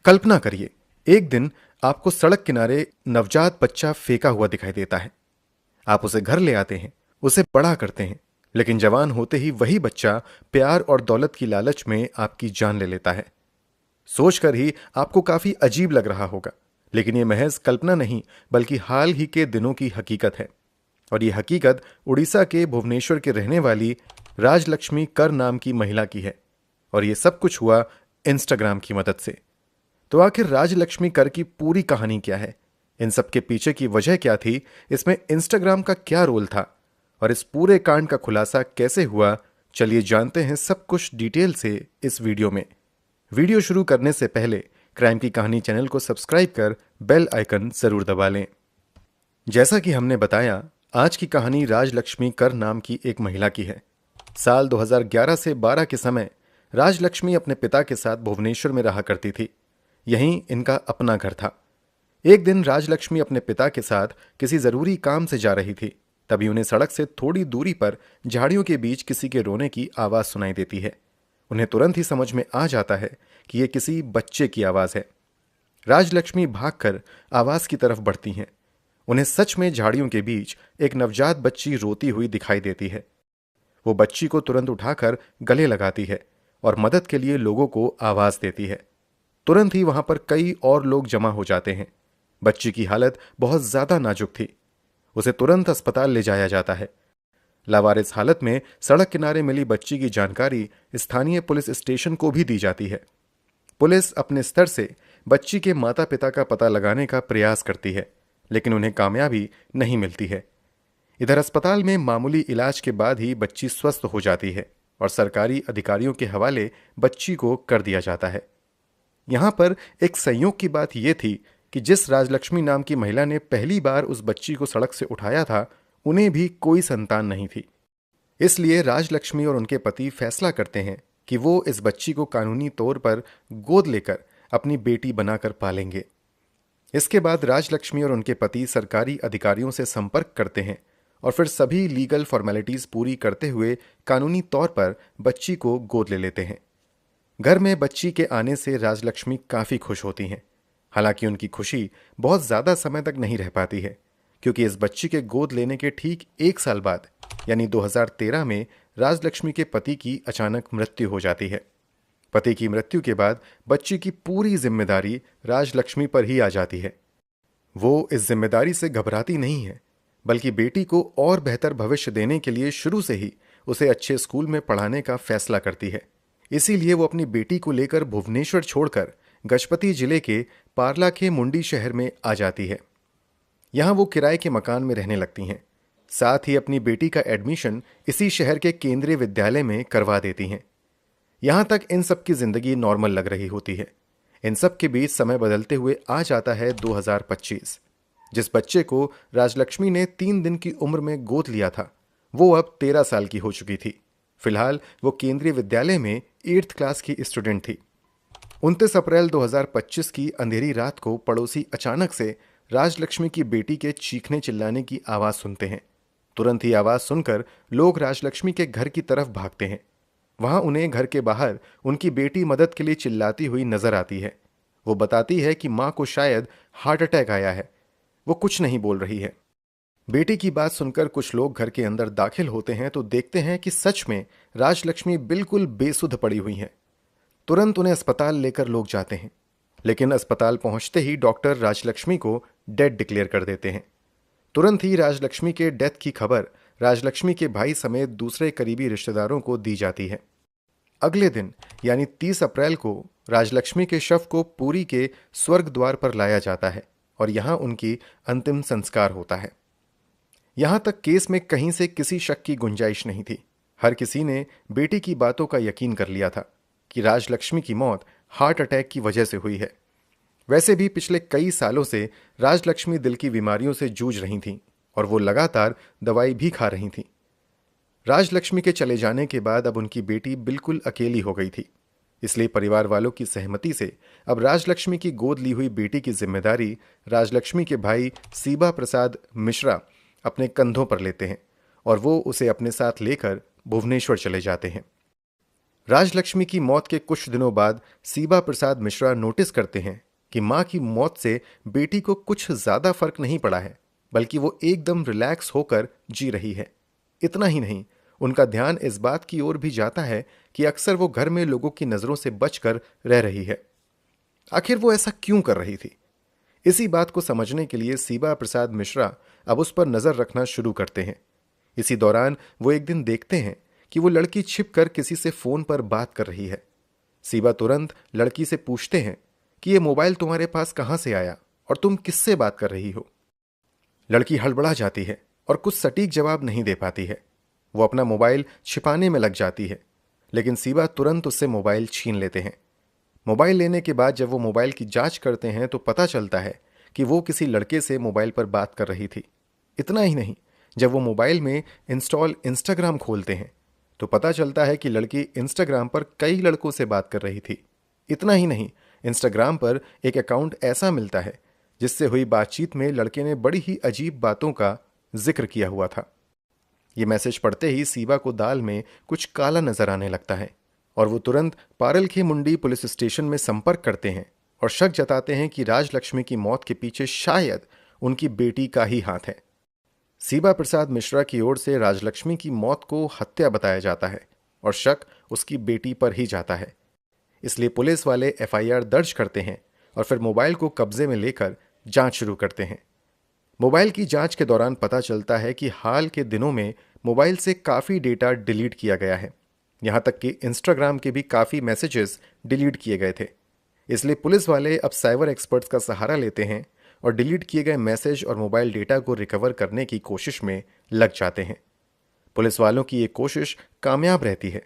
कल्पना करिए, एक दिन आपको सड़क किनारे नवजात बच्चा फेंका हुआ दिखाई देता है। आप उसे घर ले आते हैं, उसे बड़ा करते हैं, लेकिन जवान होते ही वही बच्चा प्यार और दौलत की लालच में आपकी जान ले लेता है। सोचकर ही आपको काफी अजीब लग रहा होगा, लेकिन यह महज कल्पना नहीं बल्कि हाल ही के दिनों की हकीकत है। और ये हकीकत उड़ीसा के भुवनेश्वर के रहने वाली राजलक्ष्मी कर नाम की महिला की है। और ये सब कुछ हुआ इंस्टाग्राम की मदद से। तो आखिर राजलक्ष्मी कर की पूरी कहानी क्या है, इन सब के पीछे की वजह क्या थी, इसमें इंस्टाग्राम का क्या रोल था और इस पूरे कांड का खुलासा कैसे हुआ, चलिए जानते हैं सब कुछ डिटेल से इस वीडियो में। वीडियो शुरू करने से पहले क्राइम की कहानी चैनल को सब्सक्राइब कर बेल आइकन जरूर दबा लें। जैसा कि हमने बताया, आज की कहानी राजलक्ष्मी कर नाम की एक महिला की है। साल 2011 से 12 के समय राजलक्ष्मी अपने पिता के साथ भुवनेश्वर में रहा करती थी। यहीं इनका अपना घर था। एक दिन राजलक्ष्मी अपने पिता के साथ किसी जरूरी काम से जा रही थी। तभी उन्हें सड़क से थोड़ी दूरी पर झाड़ियों के बीच किसी के रोने की आवाज सुनाई देती है। उन्हें तुरंत ही समझ में आ जाता है कि यह किसी बच्चे की आवाज है। राजलक्ष्मी भागकर आवाज की तरफ बढ़ती हैं। उन्हें सच में झाड़ियों के बीच एक नवजात बच्ची रोती हुई दिखाई देती है। वो बच्ची को तुरंत उठाकर गले लगाती है और मदद के लिए लोगों को आवाज देती है। तुरंत ही वहां पर कई और लोग जमा हो जाते हैं। बच्ची की हालत बहुत ज्यादा नाजुक थी। उसे तुरंत अस्पताल ले जाया जाता है। लावारिस हालत में सड़क किनारे मिली बच्ची की जानकारी स्थानीय पुलिस स्टेशन को भी दी जाती है। पुलिस अपने स्तर से बच्ची के माता पिता का पता लगाने का प्रयास करती है, लेकिन उन्हें कामयाबी नहीं मिलती है। इधर अस्पताल में मामूली इलाज के बाद ही बच्ची स्वस्थ हो जाती है और सरकारी अधिकारियों के हवाले बच्ची को कर दिया जाता है। यहां पर एक संयोग की बात यह थी कि जिस राजलक्ष्मी नाम की महिला ने पहली बार उस बच्ची को सड़क से उठाया था, उन्हें भी कोई संतान नहीं थी। इसलिए राजलक्ष्मी और उनके पति फैसला करते हैं कि वो इस बच्ची को कानूनी तौर पर गोद लेकर अपनी बेटी बनाकर पालेंगे। इसके बाद राजलक्ष्मी और उनके पति सरकारी अधिकारियों से संपर्क करते हैं और फिर सभी लीगल फॉर्मेलिटीज पूरी करते हुए कानूनी तौर पर बच्ची को गोद ले लेते हैं। घर में बच्ची के आने से राजलक्ष्मी काफी खुश होती हैं। हालांकि उनकी खुशी बहुत ज्यादा समय तक नहीं रह पाती है, क्योंकि इस बच्ची के गोद लेने के ठीक एक साल बाद यानी 2013 में राजलक्ष्मी के पति की अचानक मृत्यु हो जाती है। पति की मृत्यु के बाद बच्ची की पूरी जिम्मेदारी राजलक्ष्मी पर ही आ जाती है। वो इस जिम्मेदारी से घबराती नहीं है, बल्कि बेटी को और बेहतर भविष्य देने के लिए शुरू से ही उसे अच्छे स्कूल में पढ़ाने का फैसला करती है। इसीलिए वो अपनी बेटी को लेकर भुवनेश्वर छोड़कर गजपति जिले के पारला के मुंडी शहर में आ जाती है। यहां वो किराए के मकान में रहने लगती हैं। साथ ही अपनी बेटी का एडमिशन इसी शहर के केंद्रीय विद्यालय में करवा देती हैं। यहां तक इन सब की जिंदगी नॉर्मल लग रही होती है। इन सब के बीच समय बदलते हुए आ जाता है 2025। जिस बच्चे को राजलक्ष्मी ने 3 दिन की उम्र में गोद लिया था, वो अब 13 साल की हो चुकी थी। फिलहाल वो केंद्रीय विद्यालय में 8th क्लास की स्टूडेंट थी। 29 अप्रैल 2025 की अंधेरी रात को पड़ोसी अचानक से राजलक्ष्मी की बेटी के चीखने चिल्लाने की आवाज सुनते हैं। तुरंत ही आवाज सुनकर लोग राजलक्ष्मी के घर की तरफ भागते हैं। वहां उन्हें घर के बाहर उनकी बेटी मदद के लिए चिल्लाती हुई नजर आती है। वो बताती है कि मां को शायद हार्ट अटैक आया है। वो कुछ नहीं बोल रही है। बेटी की बात सुनकर कुछ लोग घर के अंदर दाखिल होते हैं तो देखते हैं कि सच में राजलक्ष्मी बिल्कुल बेसुध पड़ी हुई हैं। तुरंत उन्हें अस्पताल लेकर लोग जाते हैं, लेकिन अस्पताल पहुंचते ही डॉक्टर राजलक्ष्मी को डेड डिक्लेयर कर देते हैं। तुरंत ही राजलक्ष्मी के डेथ की खबर राजलक्ष्मी के भाई समेत दूसरे करीबी रिश्तेदारों को दी जाती है। अगले दिन यानी 30 अप्रैल को राजलक्ष्मी के शव को पुरी के स्वर्ग द्वार पर लाया जाता है और यहां उनकी अंतिम संस्कार होता है। यहां तक केस में कहीं से किसी शक की गुंजाइश नहीं थी। हर किसी ने बेटी की बातों का यकीन कर लिया था कि राजलक्ष्मी की मौत हार्ट अटैक की वजह से हुई है। वैसे भी पिछले कई सालों से राजलक्ष्मी दिल की बीमारियों से जूझ रही थीं और वो लगातार दवाई भी खा रही थीं। राजलक्ष्मी के चले जाने के बाद अब उनकी बेटी बिल्कुल अकेली हो गई थी। इसलिए परिवार वालों की सहमति से अब राजलक्ष्मी की गोद ली हुई बेटी की जिम्मेदारी राजलक्ष्मी के भाई सीबा प्रसाद मिश्रा अपने कंधों पर लेते हैं और वो उसे अपने साथ लेकर भुवनेश्वर चले जाते हैं। राजलक्ष्मी की मौत के कुछ दिनों बाद सीबा प्रसाद मिश्रा नोटिस करते हैं कि मां की मौत से बेटी को कुछ ज्यादा फर्क नहीं पड़ा है, बल्कि वो एकदम रिलैक्स होकर जी रही है। इतना ही नहीं, उनका ध्यान इस बात की ओर भी जाता है कि अक्सर वो घर में लोगों की नजरों से बचकर रह रही है। आखिर वो ऐसा क्यों कर रही थी? इसी बात को समझने के लिए सीबा प्रसाद मिश्रा अब उस पर नजर रखना शुरू करते हैं। इसी दौरान वो एक दिन देखते हैं कि वो लड़की छिपकर किसी से फोन पर बात कर रही है। सीबा तुरंत लड़की से पूछते हैं कि ये मोबाइल तुम्हारे पास कहां से आया और तुम किससे बात कर रही हो? लड़की हड़बड़ा जाती है और कुछ सटीक जवाब नहीं दे पाती है। वो अपना मोबाइल छिपाने में लग जाती है, लेकिन सीबा तुरंत उससे मोबाइल छीन लेते हैं। मोबाइल लेने के बाद जब वो मोबाइल की जांच करते हैं तो पता चलता है कि वो किसी लड़के से मोबाइल पर बात कर रही थी। इतना ही नहीं, जब वो मोबाइल में इंस्टॉल इंस्टाग्राम खोलते हैं तो पता चलता है कि लड़की इंस्टाग्राम पर कई लड़कों से बात कर रही थी। इतना ही नहीं, इंस्टाग्राम पर एक अकाउंट ऐसा मिलता है जिससे हुई बातचीत में लड़के ने बड़ी ही अजीब बातों का जिक्र किया हुआ था। ये मैसेज पढ़ते ही सीबा को दाल में कुछ काला नजर आने लगता है और वो तुरंत पारलखे मुंडी पुलिस स्टेशन में संपर्क करते हैं और शक जताते हैं कि राजलक्ष्मी की मौत के पीछे शायद उनकी बेटी का ही हाथ है। सीबा प्रसाद मिश्रा की ओर से राजलक्ष्मी की मौत को हत्या बताया जाता है और शक उसकी बेटी पर ही जाता है। इसलिए पुलिस वाले एफआईआर दर्ज करते हैं और फिर मोबाइल को कब्जे में लेकर जांच शुरू करते हैं। मोबाइल की जांच के दौरान पता चलता है कि हाल के दिनों में मोबाइल से काफ़ी डेटा डिलीट किया गया है। यहाँ तक कि इंस्टाग्राम के भी काफ़ी मैसेजेस डिलीट किए गए थे। इसलिए पुलिस वाले अब साइबर एक्सपर्ट्स का सहारा लेते हैं और डिलीट किए गए मैसेज और मोबाइल डेटा को रिकवर करने की कोशिश में लग जाते हैं। पुलिस वालों की ये कोशिश कामयाब रहती है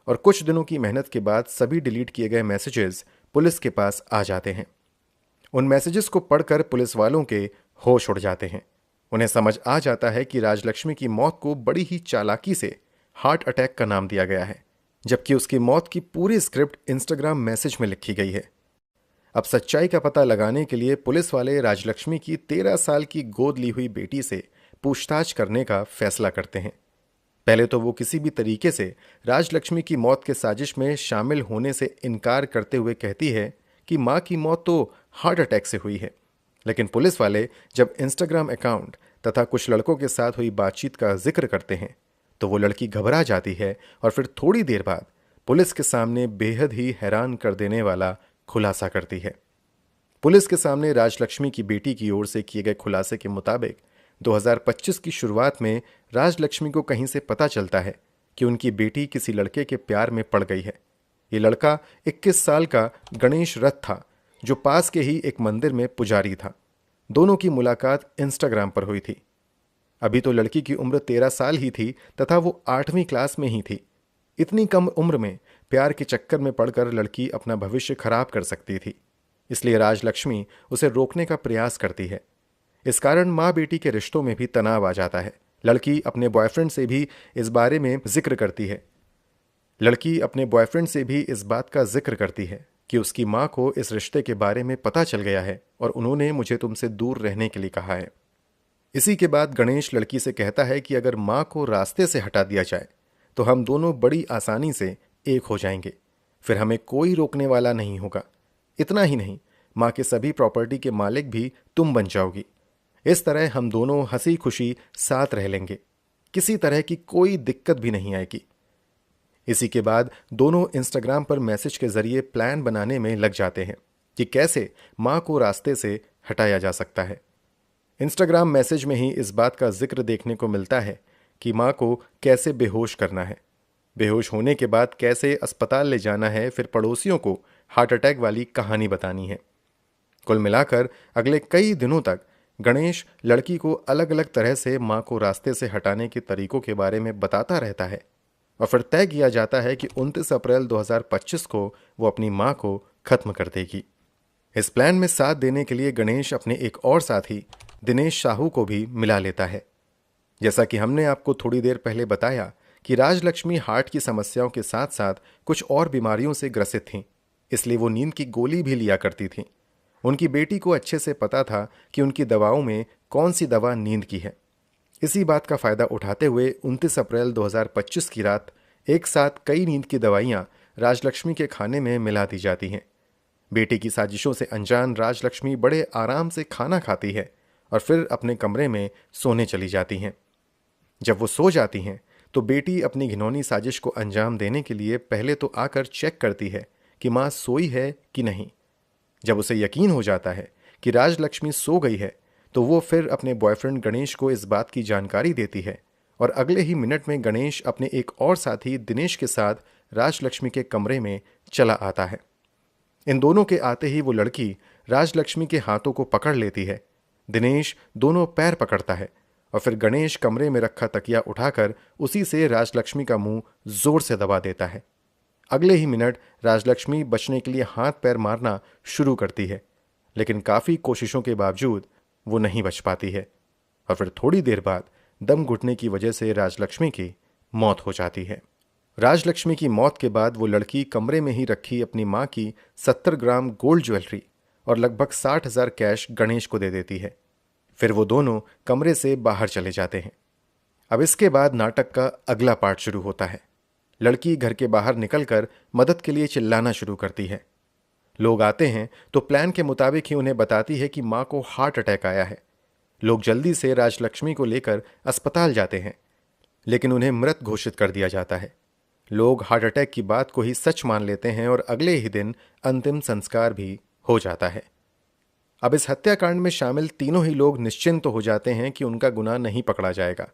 और कुछ दिनों की मेहनत के बाद सभी डिलीट किए गए मैसेजेस पुलिस के पास आ जाते हैं। उन मैसेजेस को पढ़कर पुलिस वालों के होश उड़ जाते हैं। उन्हें समझ आ जाता है कि राजलक्ष्मी की मौत को बड़ी ही चालाकी से हार्ट अटैक का नाम दिया गया है, जबकि उसकी मौत की पूरी स्क्रिप्ट इंस्टाग्राम मैसेज में लिखी गई है। अब सच्चाई का पता लगाने के लिए पुलिस वाले राजलक्ष्मी की 13 साल की गोद ली हुई बेटी से पूछताछ करने का फैसला करते हैं। पहले तो वो किसी भी तरीके से राजलक्ष्मी की मौत के साजिश में शामिल होने से इनकार करते हुए कहती है कि मां की मौत तो हार्ट अटैक से हुई है। लेकिन पुलिस वाले जब इंस्टाग्राम अकाउंट तथा कुछ लड़कों के साथ हुई बातचीत का जिक्र करते हैं तो वो लड़की घबरा जाती है और फिर थोड़ी देर बाद पुलिस के सामने बेहद ही हैरान कर देने वाला खुलासा करती है। पुलिस के सामने राजलक्ष्मी की बेटी की ओर से किए गए खुलासे के मुताबिक 2025 की शुरुआत में राजलक्ष्मी को कहीं से पता चलता है कि उनकी बेटी किसी लड़के के प्यार में पड़ गई है। ये लड़का 21 साल का गणेश रथ था, जो पास के ही एक मंदिर में पुजारी था। दोनों की मुलाकात इंस्टाग्राम पर हुई थी। अभी तो लड़की की उम्र 13 साल ही थी तथा वो 8वीं क्लास में ही थी। इतनी कम उम्र में प्यार के चक्कर में पड़कर लड़की अपना भविष्य खराब कर सकती थी, इसलिए राजलक्ष्मी उसे रोकने का प्रयास करती है। इस कारण माँ बेटी के रिश्तों में भी तनाव आ जाता है। लड़की अपने बॉयफ्रेंड से भी इस बारे में जिक्र करती है। लड़की अपने बॉयफ्रेंड से भी इस बात का जिक्र करती है कि उसकी माँ को इस रिश्ते के बारे में पता चल गया है और उन्होंने मुझे तुमसे दूर रहने के लिए कहा है। इसी के बाद गणेश लड़की से कहता है कि अगर माँ को रास्ते से हटा दिया जाए तो हम दोनों बड़ी आसानी से एक हो जाएंगे, फिर हमें कोई रोकने वाला नहीं होगा। इतना ही नहीं, माँ के सभी प्रॉपर्टी के मालिक भी तुम बन जाओगी। इस तरह हम दोनों हंसी खुशी साथ रह लेंगे, किसी तरह की कोई दिक्कत भी नहीं आएगी। इसी के बाद दोनों इंस्टाग्राम पर मैसेज के जरिए प्लान बनाने में लग जाते हैं कि कैसे माँ को रास्ते से हटाया जा सकता है। इंस्टाग्राम मैसेज में ही इस बात का जिक्र देखने को मिलता है कि माँ को कैसे बेहोश करना है, बेहोश होने के बाद कैसे अस्पताल ले जाना है, फिर पड़ोसियों को हार्ट अटैक वाली कहानी बतानी है। कुल मिलाकर अगले कई दिनों तक गणेश लड़की को अलग अलग तरह से माँ को रास्ते से हटाने के तरीकों के बारे में बताता रहता है और फिर तय किया जाता है कि 29 अप्रैल 2025 को वो अपनी माँ को खत्म कर देगी। इस प्लान में साथ देने के लिए गणेश अपने एक और साथी दिनेश साहू को भी मिला लेता है। जैसा कि हमने आपको थोड़ी देर पहले बताया कि राजलक्ष्मी हार्ट की समस्याओं के साथ साथ कुछ और बीमारियों से ग्रसित थीं, इसलिए वो नींद की गोली भी लिया करती थीं। उनकी बेटी को अच्छे से पता था कि उनकी दवाओं में कौन सी दवा नींद की है। इसी बात का फायदा उठाते हुए 29 अप्रैल 2025 की रात एक साथ कई नींद की दवाइयां राजलक्ष्मी के खाने में मिला दी जाती हैं। बेटी की साजिशों से अनजान राजलक्ष्मी बड़े आराम से खाना खाती है और फिर अपने कमरे में सोने चली जाती हैं। जब वो सो जाती हैं तो बेटी अपनी घिनौनी साजिश को अंजाम देने के लिए पहले तो आकर चेक करती है कि माँ सोई है कि नहीं। जब उसे यकीन हो जाता है कि राजलक्ष्मी सो गई है तो वो फिर अपने बॉयफ्रेंड गणेश को इस बात की जानकारी देती है और अगले ही मिनट में गणेश अपने एक और साथी दिनेश के साथ राजलक्ष्मी के कमरे में चला आता है। इन दोनों के आते ही वो लड़की राजलक्ष्मी के हाथों को पकड़ लेती है। दिनेश दोनों पैर पकड़ता है और फिर गणेश कमरे में रखा तकिया उठाकर उसी से राजलक्ष्मी का मुंह जोर से दबा देता है। अगले ही मिनट राजलक्ष्मी बचने के लिए हाथ पैर मारना शुरू करती है, लेकिन काफी कोशिशों के बावजूद वो नहीं बच पाती है और फिर थोड़ी देर बाद दम घुटने की वजह से राजलक्ष्मी की मौत हो जाती है। राजलक्ष्मी की मौत के बाद वो लड़की कमरे में ही रखी अपनी मां की 70 ग्राम गोल्ड ज्वेलरी और लगभग 60,000 कैश गणेश को दे देती है। फिर वो दोनों कमरे से बाहर चले जाते हैं। अब इसके बाद नाटक का अगला पार्ट शुरू होता है। लड़की घर के बाहर निकलकर मदद के लिए चिल्लाना शुरू करती है। लोग आते हैं तो प्लान के मुताबिक ही उन्हें बताती है कि मां को हार्ट अटैक आया है। लोग जल्दी से राजलक्ष्मी को लेकर अस्पताल जाते हैं, लेकिन उन्हें मृत घोषित कर दिया जाता है। लोग हार्ट अटैक की बात को ही सच मान लेते हैं और अगले ही दिन अंतिम संस्कार भी हो जाता है। अब इस हत्याकांड में शामिल तीनों ही लोग निश्चिंत तो हो जाते हैं कि उनका गुनाह नहीं पकड़ा जाएगा।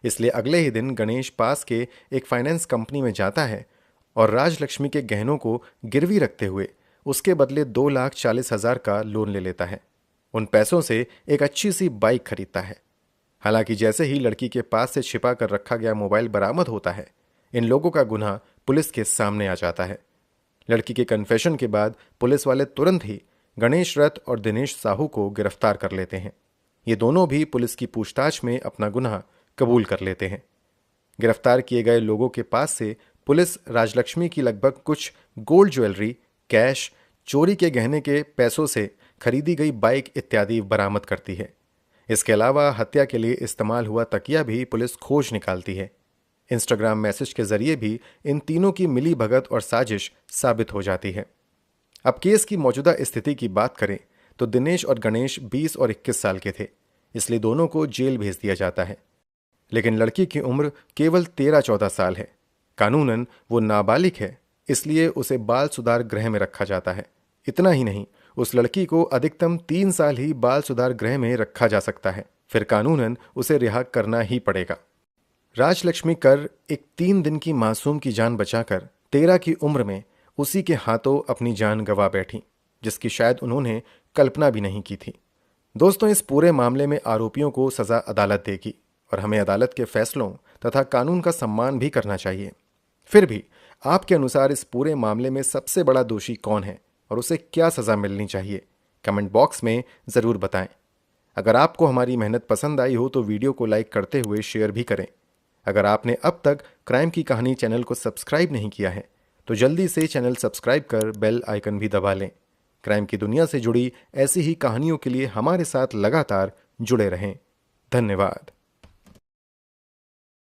इसलिए अगले ही दिन गणेश पास के एक फाइनेंस कंपनी में जाता है और राजलक्ष्मी के गहनों को गिरवी रखते हुए उसके बदले 2,40,000 का लोन ले लेता है। उन पैसों से एक अच्छी सी बाइक खरीदता है। हालांकि जैसे ही लड़की के पास से छिपा कर रखा गया मोबाइल बरामद होता है, इन लोगों का गुनाह पुलिस के सामने आ जाता है। लड़की के कन्फेशन के बाद पुलिस वाले तुरंत ही गणेश रथ और दिनेश साहू को गिरफ्तार कर लेते हैं। ये दोनों भी पुलिस की पूछताछ में अपना गुनाह कबूल कर लेते हैं। गिरफ्तार किए गए लोगों के पास से पुलिस राजलक्ष्मी की लगभग कुछ गोल्ड ज्वेलरी, कैश, चोरी के गहने के पैसों से खरीदी गई बाइक इत्यादि बरामद करती है। इसके अलावा हत्या के लिए इस्तेमाल हुआ तकिया भी पुलिस खोज निकालती है। इंस्टाग्राम मैसेज के जरिए भी इन तीनों की मिली भगत और साजिश साबित हो जाती है। अब केस की मौजूदा स्थिति की बात करें तो दिनेश और गणेश 20 और 21 साल के थे, इसलिए दोनों को जेल भेज दिया जाता है। लेकिन लड़की की उम्र केवल 13-14 साल है। कानूनन वो नाबालिग है, इसलिए उसे बाल सुधार गृह में रखा जाता है। इतना ही नहीं, उस लड़की को अधिकतम 3 साल ही बाल सुधार गृह में रखा जा सकता है, फिर कानूनन उसे रिहा करना ही पड़ेगा। राजलक्ष्मी कर एक 3 दिन की मासूम की जान बचाकर 13 की उम्र में उसी के हाथों अपनी जान गंवा बैठी, जिसकी शायद उन्होंने कल्पना भी नहीं की थी। दोस्तों, इस पूरे मामले में आरोपियों को सजा अदालत देगी और हमें अदालत के फैसलों तथा कानून का सम्मान भी करना चाहिए। फिर भी आपके अनुसार इस पूरे मामले में सबसे बड़ा दोषी कौन है और उसे क्या सजा मिलनी चाहिए? कमेंट बॉक्स में ज़रूर बताएं। अगर आपको हमारी मेहनत पसंद आई हो तो वीडियो को लाइक करते हुए शेयर भी करें। अगर आपने अब तक क्राइम की कहानी चैनल को सब्सक्राइब नहीं किया है तो जल्दी से चैनल सब्सक्राइब कर बेल आइकन भी दबा लें। क्राइम की दुनिया से जुड़ी ऐसी ही कहानियों के लिए हमारे साथ लगातार जुड़े रहें। धन्यवाद।